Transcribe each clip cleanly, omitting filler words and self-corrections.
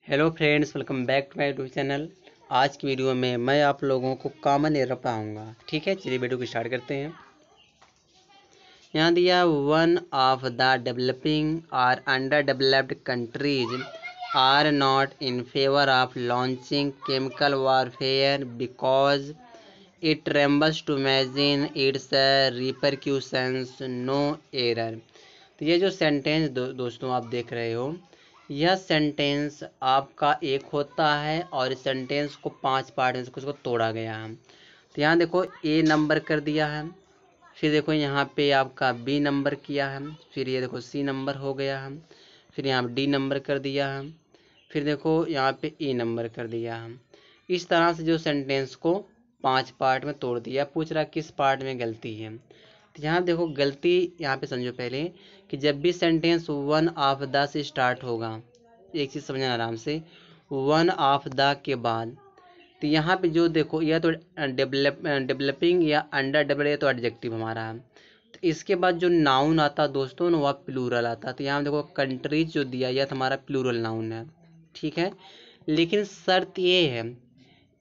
Hello friends, welcome back to my YouTube channel. आज की video में मैं आप लोगों को कॉमन एरर पढ़ाऊंगा। ठीक है, चलिए वीडियो को स्टार्ट करते हैं। यहाँ दिया वन ऑफ द डेवलपिंग और under developed countries are not in favour of launching chemical warfare because it trembles to imagine its repercussions. No error. तो ये जो सेंटेंस दोस्तों आप देख रहे हो, यह सेंटेंस आपका एक होता है और इस सेंटेंस को 5 पार्ट में उसको तोड़ा गया है। तो यहाँ देखो ए नंबर कर दिया है, फिर देखो यहाँ पे आपका बी नंबर किया है, फिर ये देखो सी नंबर हो गया है, फिर यहाँ डी नंबर कर दिया है, फिर देखो यहाँ पे ई नंबर कर दिया है। इस तरह से जो सेंटेंस को 5 पार्ट में तोड़ दिया। पूछ रहा किस पार्ट में गलती है। तो यहाँ देखो गलती यहाँ पे समझो पहले कि जब भी सेंटेंस वन ऑफ द से स्टार्ट होगा, एक चीज़ समझना आराम से, वन ऑफ द के बाद तो यहाँ पे जो देखो यह तो डेवलपिंग या अंडर डेवलप, ये तो एडजेक्टिव हमारा है। तो इसके बाद जो नाउन आता है दोस्तों ना, वह प्लूरल आता है। तो यहाँ देखो कंट्रीज जो दिया यह हमारा प्लूरल नाउन है। ठीक है, लेकिन शर्त ये है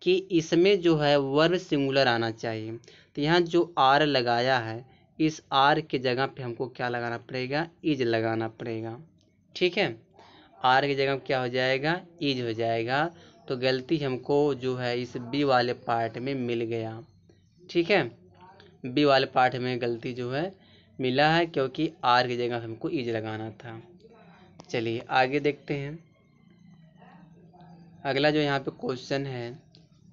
कि इसमें जो है वर्ब सिंगुलर आना चाहिए। तो यहाँ जो आर लगाया है, इस आर के जगह पे हमको क्या लगाना पड़ेगा, इज लगाना पड़ेगा। ठीक है, आर की जगह क्या हो जाएगा, इज हो जाएगा। तो गलती हमको जो है इस बी वाले पार्ट में मिल गया। ठीक है, बी वाले पार्ट में गलती जो है मिला है, क्योंकि आर की जगह हमको इज लगाना था। चलिए आगे देखते हैं। अगला जो यहाँ पे क्वेश्चन है,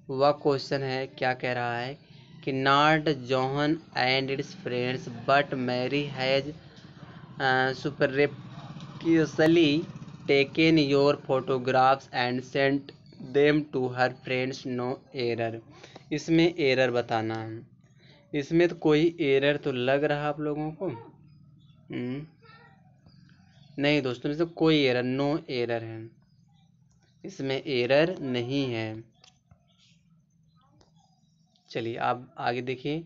वह क्वेश्चन है, क्या कह रहा है कि not John and its friends but Mary has superficially taken your photographs and sent them to her friends. No error. इसमें एरर बताना है। इसमें तो कोई एरर तो लग रहा आप लोगों को? नहीं दोस्तों, इसमें कोई एरर, नो एरर है, इसमें एरर नहीं है। चलिए आप आगे देखिए।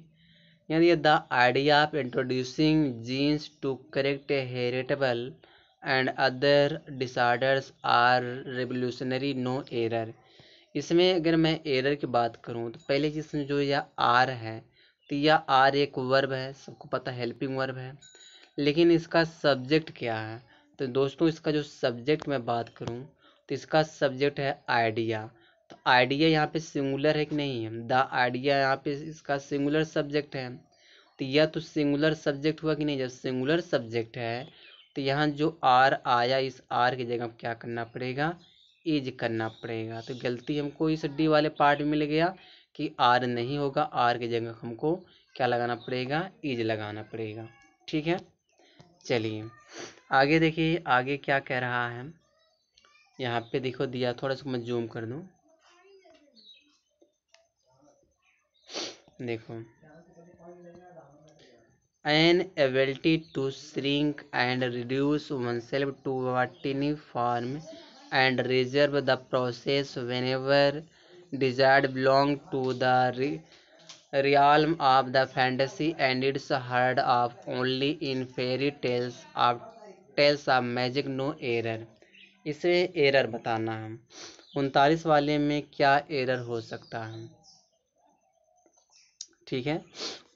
यानी the idea of introducing genes to correct heritable and other disorders are revolutionary. No error. इसमें अगर मैं एरर की बात करूं तो पहले चीज़ जो यह आर है, तो यह आर एक वर्ब है, सबको पता है, हेल्पिंग वर्ब है। लेकिन इसका सब्जेक्ट क्या है? तो दोस्तों इसका जो सब्जेक्ट मैं बात करूं तो इसका सब्जेक्ट है आइडिया। तो आइडिया यहाँ पे सिंगुलर है कि नहीं है? द आइडिया यहाँ पे इसका सिंगुलर सब्जेक्ट है। तो यह तो सिंगुलर सब्जेक्ट हुआ कि नहीं? जब सिंगुलर सब्जेक्ट है तो यहाँ जो आर आया, इस आर की जगह क्या करना पड़ेगा, इज करना पड़ेगा। तो गलती हमको इस डी वाले पार्ट में मिल गया कि आर नहीं होगा, आर की जगह हमको क्या लगाना पड़ेगा, इज लगाना पड़ेगा। ठीक है, चलिए आगे देखिए, आगे क्या कह रहा है। यहाँ पे देखो दिया, थोड़ा सा मैं जूम कर दूं, देखो an ability to shrink and reduce oneself to a tiny form and reserve the process whenever desired belong to the realm of the fantasy and it's heard of only in fairy tales of magic. No error। इसे error बताना है। 39 वाले में क्या error हो सकता है? ठीक है,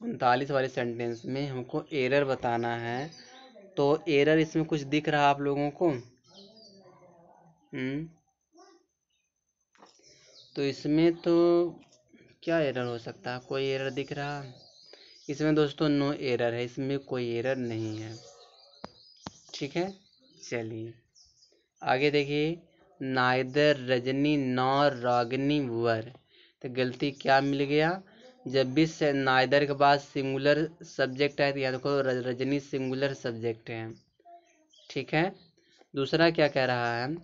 39 वाले सेंटेंस में हमको एरर बताना है। तो एरर इसमें कुछ दिख रहा आप लोगों को? तो इसमें तो क्या एरर हो सकता है? कोई एरर दिख रहा? इसमें दोस्तों नो एरर है, इसमें कोई एरर नहीं है। ठीक है, चलिए आगे देखिए। नाइदर रजनी नॉर रागिनी वर। तो गलती क्या मिल गया? जब भी नाइदर के बाद सिंगुलर सब्जेक्ट है तो याद रखो रजनी सिंगुलर सब्जेक्ट है। ठीक है, दूसरा क्या कह रहा है,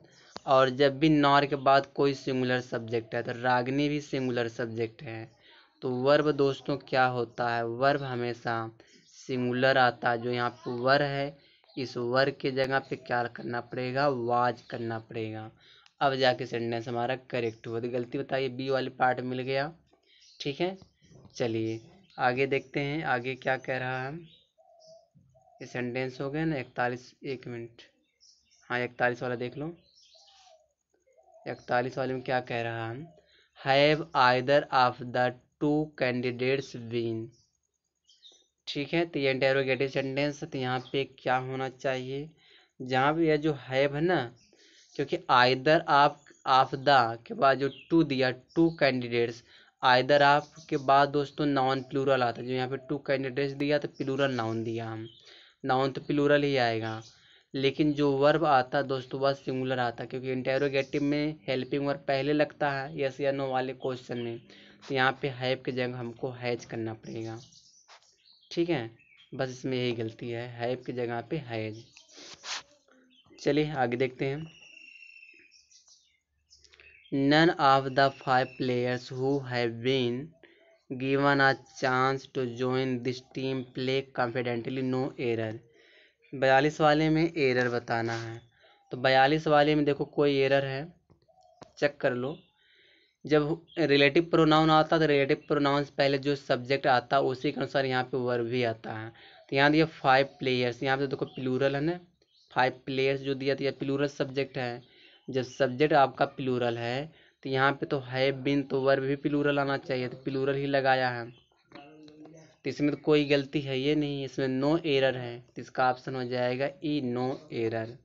और जब भी नॉर के बाद कोई सिंगुलर सब्जेक्ट है तो रागिनी भी सिंगुलर सब्जेक्ट है। तो वर्ब दोस्तों क्या होता है, वर्ब हमेशा सिंगुलर आता है। जो यहाँ पर वर है, इस वर के जगह पे क्या करना पड़ेगा, वाज करना पड़ेगा। अब जाके सेंटेंस हमारा करेक्ट हुआ। तो गलती बताइए, बी वाले पार्ट मिल गया। ठीक है, चलिए आगे देखते हैं, आगे क्या कह रहा है। ये सेंटेंस हो गया ना 41, एक मिनट, हाँ 41 वाला देख लो। 41 वाले में क्या कह रहा है, have either of the two candidates been. ठीक है, तो ये इंटेरोगेटिव सेंटेंस है, तो यहाँ पे क्या होना चाहिए, जहाँ पे यह जो हैव है ना, क्योंकि आइदर ऑफ द के बाद जो टू दिया, टू कैंडिडेट्स, आइदर ऑफ के बाद दोस्तों नाउन प्लूरल आता है, जो यहाँ पे टू कैंडिडेट्स दिया तो प्लूरल नाउन दिया हम, नाउन तो प्लूरल ही आएगा, लेकिन जो वर्ब आता है दोस्तों वह सिंगुलर आता है, क्योंकि इंटेरोगेटिव में हेल्पिंग वर्ब पहले लगता है यस या नो वाले क्वेश्चन में, तो यहाँ पे हैव की जगह हमको हैज करना पड़ेगा। ठीक है, बस इसमें यही गलती है, हैव की जगह पे हैज। चलिए आगे देखते हैं। None of the 5 players who have been given a chance to join this team play confidently, no error। 42 वाले में एरर बताना है, तो 42 वाले में देखो कोई एरर है, चेक कर लो। जब रिलेटिव प्रोनाउन आता है तो रिलेटिव प्रोनाउन से पहले जो सब्जेक्ट आता है उसी के अनुसार यहाँ पे वर्ब भी आता है, तो यहाँ दिया 5 प्लेयर्स, यहाँ पे देखो प्लूरल है ना, 5 प्लेयर्स जो दिया तो यह प्लूरल सब्जेक्ट है, जब सब्जेक्ट आपका प्लूरल है तो यहाँ पे तो हैव बीन तो वर्ब भी प्लूरल आना चाहिए, तो प्लूरल ही लगाया है, तो इसमें तो कोई गलती है ये नहीं, इसमें नो एरर है, तो इसका ऑप्शन हो जाएगा ई, नो एरर।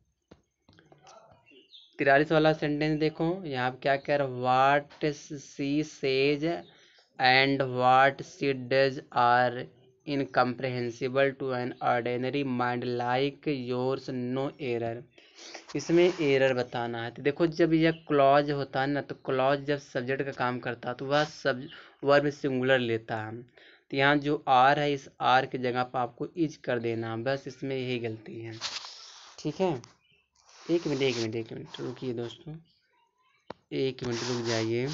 43 वाला सेंटेंस देखो, यहाँ पे क्या कह रहा है, what C says and what C does are incomprehensible to an ordinary mind like yours, no error. इसमें एरर बताना है, तो देखो जब यह क्लॉज होता है ना, तो क्लॉज जब सब्जेक्ट का काम करता है तो वह सब वर्ब सिंगुलर लेता है, तो यहाँ जो आर है इस आर की जगह पर आपको इज कर देना, बस इसमें यही गलती है। ठीक है, एक मिनट रुकिए दोस्तों, एक मिनट रुक जाइए।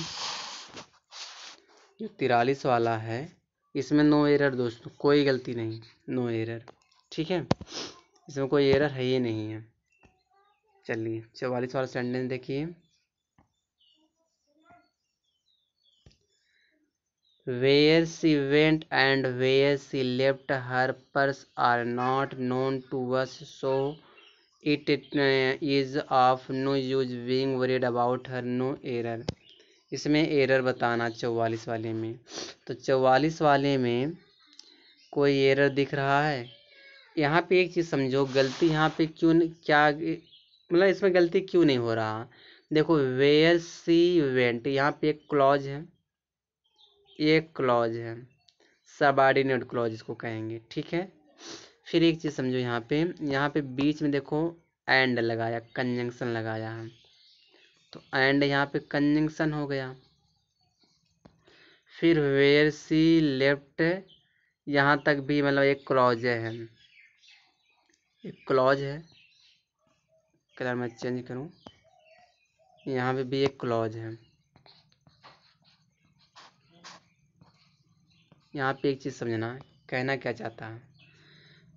जो 43 वाला है इसमें नो एरर दोस्तों, कोई गलती नहीं, नो एरर। ठीक है, इसमें कोई एरर है ही नहीं है। चलिए 44 वाला सेंटेंस देखिए, where she went and where she left her purse are not known to us, so it is of no use being worried about her, no error. इसमें एरर बताना 44 वाले में, तो 44 वाले में कोई एरर दिख रहा है। यहाँ पे एक चीज़ समझो, गलती यहाँ पे क्यों क्या मतलब इसमें गलती क्यों नहीं हो रहा, देखो वेयर सी वेंट, यहाँ पे एक क्लॉज है, एक क्लॉज है, सबऑर्डिनेट क्लॉज इसको कहेंगे। ठीक है, फिर एक चीज़ समझो, यहाँ पे बीच में देखो एंड लगाया, कंजंक्शन लगाया है, तो एंड यहाँ पे कंजंक्शन हो गया। फिर वेयर सी लेफ्ट, यहाँ तक भी मतलब एक क्लॉज है, एक क्लॉज है, कलर मैं चेंज करूँ, यहाँ पे भी एक क्लॉज है। यहाँ पे एक चीज़ समझना, कहना क्या चाहता है,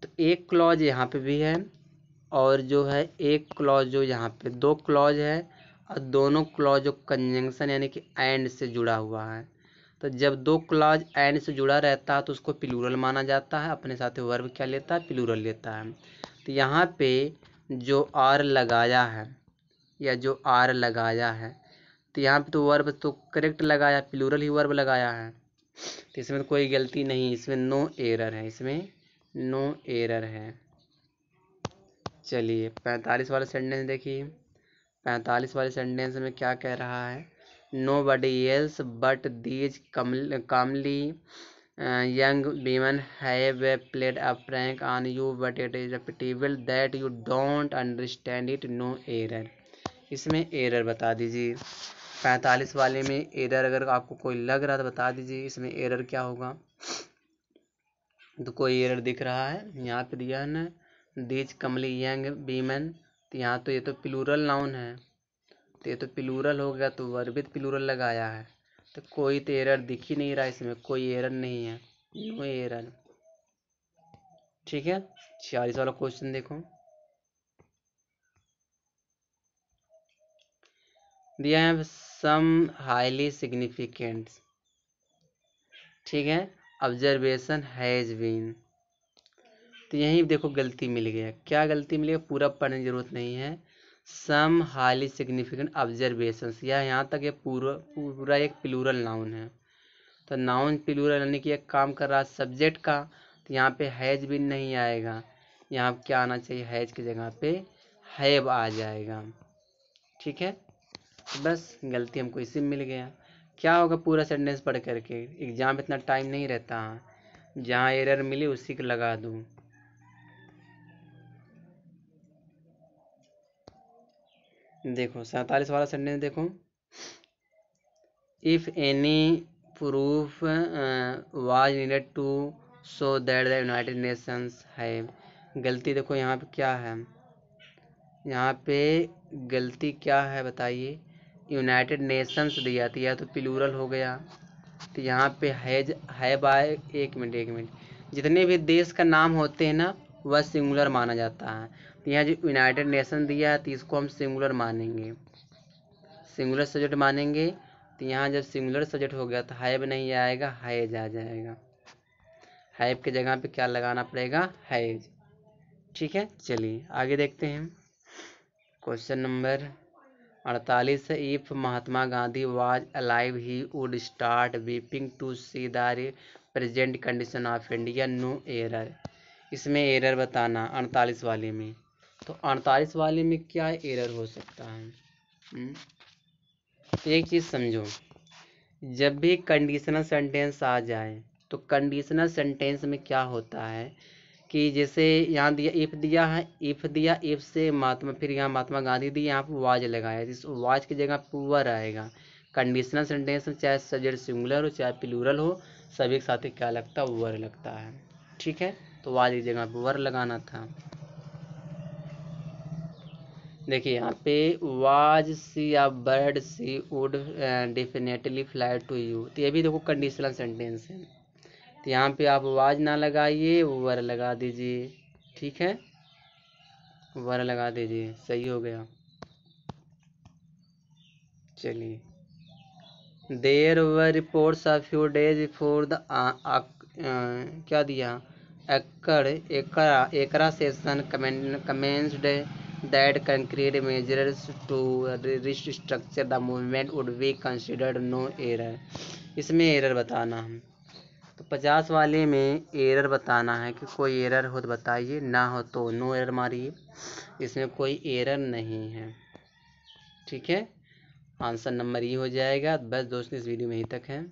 तो एक क्लॉज यहाँ पे भी है, और जो है एक क्लॉज जो यहाँ पे, दो क्लॉज है, और दोनों क्लॉज जो कंजंक्शन यानी कि एंड से जुड़ा हुआ है, तो जब दो क्लॉज एंड से जुड़ा रहता है तो उसको प्लूरल माना जाता है, अपने साथ वर्ब क्या लेता है, प्लूरल लेता है। तो यहाँ पे जो आर लगाया है, या जो आर लगाया है, तो यहाँ पे तो वर्ब तो करेक्ट लगाया, प्लूरल ही वर्ब लगाया है, तो इसमें तो कोई गलती नहीं, इसमें नो एरर है, इसमें नो एरर है। चलिए 45 वाला सेंटेंस देखिए, 45 वाले सेंटेंस में क्या कह रहा है, nobody else but these comely young women have played a prank on you but it is repeatable that you don't understand it, no error. इसमें एरर बता दीजिए, 45 वाले में एरर अगर आपको कोई लग रहा है तो बता दीजिए, इसमें एरर क्या होगा। तो कोई एरर दिख रहा है, यहाँ पे दिया है ना, दीज कमली यंग वीमेन, तो यहाँ तो ये तो प्लूरल नाउन है, तो ये तो प्लूरल हो गया, तो वर्ब भी प्लूरल लगाया है, तो कोई तो एरर दिख ही नहीं रहा, इसमें कोई एरर नहीं है, नो एरर। ठीक है, 46 वाला क्वेश्चन देखो, दिया है सम हाईली सिग्निफिकेंट, ठीक है, ऑब्जर्वेशन हैज बीन, तो यहीं देखो गलती मिल गया, क्या गलती मिली है, पूरा पढ़ने की जरूरत नहीं है, सम हाईली सिग्निफिकेंट ऑब्जर्वेशंस। यह यहाँ तक ये पूरा एक प्लूरल नाउन है। तो नाउन प्लूरल यानी कि एक काम कर रहा है सब्जेक्ट का, तो यहाँ पे हैज भी नहीं आएगा, यहाँ क्या आना चाहिए, हैज की जगह पे हैव आ जाएगा। ठीक है, तो बस गलती हमको इसी में मिल गया। क्या होगा पूरा सेंटेंस पढ़ करके, एग्जाम में इतना टाइम नहीं रहता है, जहाँ एरर मिले उसी को लगा दूँ। देखो 47 वाला सेंटेंस देखो, if any proof was needed to show that the United Nations है। गलती देखो यहाँ पे क्या है, यहाँ पे गलती क्या है बताइए, यूनाइटेड नेशंस दिया था, तो प्लूरल हो गया, तो यहाँ पे है बाय एक मिनट, जितने भी देश का नाम होते हैं ना वह सिंगुलर माना जाता है। तो यहाँ जो यूनाइटेड नेशन दिया है तो इसको हम सिंगुलर मानेंगे, सिंगुलर सब्जेक्ट मानेंगे। तो यहाँ जब सिंगुलर सब्जेक्ट हो गया तो हैव नहीं आएगा, हैज आ जाएगा। हैव की जगह पे क्या लगाना पड़ेगा, हैज। ठीक है, चलिए आगे देखते हैं। क्वेश्चन नंबर 48 है, if Mahatma Gandhi was alive he would start weeping to see the present condition of India, no error. इसमें एरर बताना 48 वाले में। तो 48 वाले में क्या एरर हो सकता है? एक चीज़ समझो, जब भी कंडीशनल सेंटेंस आ जाए तो कंडीशनल सेंटेंस में क्या होता है कि जैसे यहाँ दिया इफ दिया है, इफ से महात्मा, फिर यहाँ महात्मा गांधी दी, यहाँ पर वाज लगाया, इस वाज की जगह वर आएगा। कंडीशनल सेंटेंस में चाहे सब्जेक्ट सिंगुलर हो चाहे प्लूरल हो, सभी के साथ क्या लगता है, वर लगता है। ठीक है, तो वाज की जगह पर वर लगाना था। देखिए यहाँ पे was she a bird she would definitely fly to you, तो ये भी देखो कंडीशनल सेंटेंस है, तो यहाँ पे आप वाज ना लगाइए, वर लगा दीजिए। ठीक है, वर लगा दीजिए, सही हो गया। चलिए, there were reports a few days before the क्या दिया, Accra session commenced that concrete measures to restructure the movement would be considered no error. इसमें एरर बताना हम, तो 50 वाले में एरर बताना है कि कोई एरर हो तो बताइए, ना हो तो नो एरर मारिए। इसमें कोई एरर नहीं है। ठीक है, आंसर नंबर ये हो जाएगा। बस दोस्तों इस वीडियो में यहीं तक है।